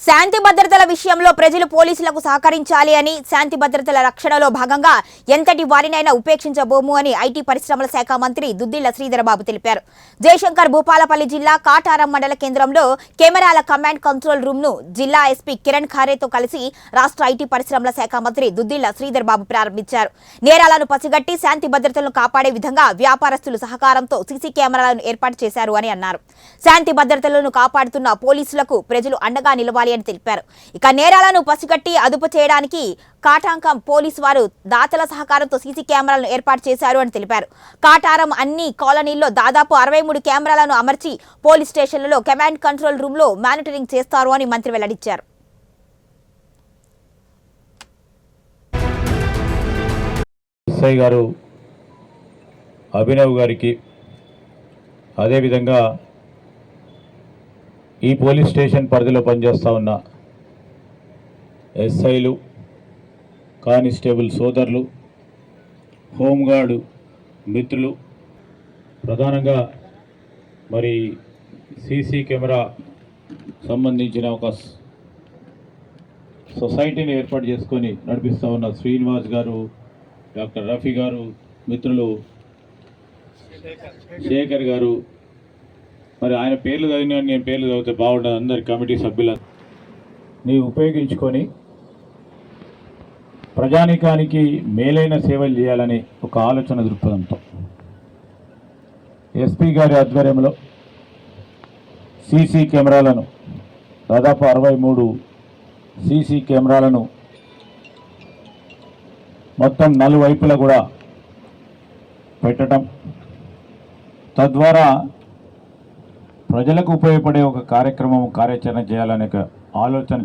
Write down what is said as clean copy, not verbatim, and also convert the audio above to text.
శాంతి భద్రతల విషయంలో ప్రజలు పోలీసులకు సహకరించాలి అని, శాంతి భద్రతల రక్షణలో భాగంగా ఎంతటి వారినైనా ఉపేక్షించబోము అని ఐటీ పరిశ్రమల శాఖ మంత్రి దుద్దిళ్ల శ్రీధరబాబు తెలిపారు. జయశంకర్ భూపాలపల్లి జిల్లా కాటారం మండల కేంద్రంలో కెమెరాల కమాండ్ కంట్రోల్ రూమ్ ను జిల్లా ఎస్పీ కిరణ్ ఖారేతో కలిసి రాష్ట్ర ఐటీ పరిశ్రమల శాఖ మంత్రి దుద్దిళ్ల శ్రీధరబాబు ప్రారంభించారు. నేరాలను పసిగట్టి శాంతి భద్రతలను కాపాడే విధంగా వ్యాపారస్తులు సహకారంతో సీసీ కెమెరాలను ఏర్పాటు చేశారు అని అన్నారు. శాంతి భద్రతలను కాపాడుతున్న పోలీసులకు ప్రజలు అండగా నిలవాలి అని తెలిపారు. ఇక నేరాలను పసిగట్టి అదుపు చేయడానికి కాటాంకం పోలీసు వారు దాతల సహకారంతో సీసీ కెమెరాలను ఏర్పాటు చేశారు అని తెలిపారు. కాటారం అన్ని కాలనీల్లో దాదాపు 63 కెమెరాలను అమర్చి పోలీస్ స్టేషన్లలో కమాండ్ కంట్రోల్ రూమ్ లో మానిటరింగ్ చేస్తారు అని మంత్రి వెల్లడించారు. ఎస్ఐ గారు అభినవ్ గారికి, అదేవిధంగా ఈ పోలీస్ స్టేషన్ పరిధిలో పనిచేస్తూ ఉన్న ఎస్ఐలు, కానిస్టేబుల్ సోదరులు, హోంగార్డు మిత్రులు, ప్రధానంగా మరి సీసీ కెమెరా సంబంధించిన ఒక సొసైటీని ఏర్పాటు చేసుకొని నడిపిస్తూ ఉన్న శ్రీనివాస్ గారు, డాక్టర్ రఫీ గారు, మిత్రులు శేఖర్ గారు, మరి ఆయన పేర్లు చదివిన నేను పేర్లు చదివితే బాగుండదు. అందరి కమిటీ సభ్యులని ఉపయోగించుకొని ప్రజానీకానికి మేలైన సేవలు చేయాలని ఒక ఆలోచన దృక్పథంతో ఎస్పీ గారి ఆధ్వర్యంలో సీసీ కెమెరాలను దాదాపు 63 సీసీ కెమెరాలను మొత్తం 4 వైపులా కూడా పెట్టడం, తద్వారా ప్రజలకు ఉపయోగపడే ఒక కార్యక్రమం కార్యాచరణ చేయాలనే ఆలోచన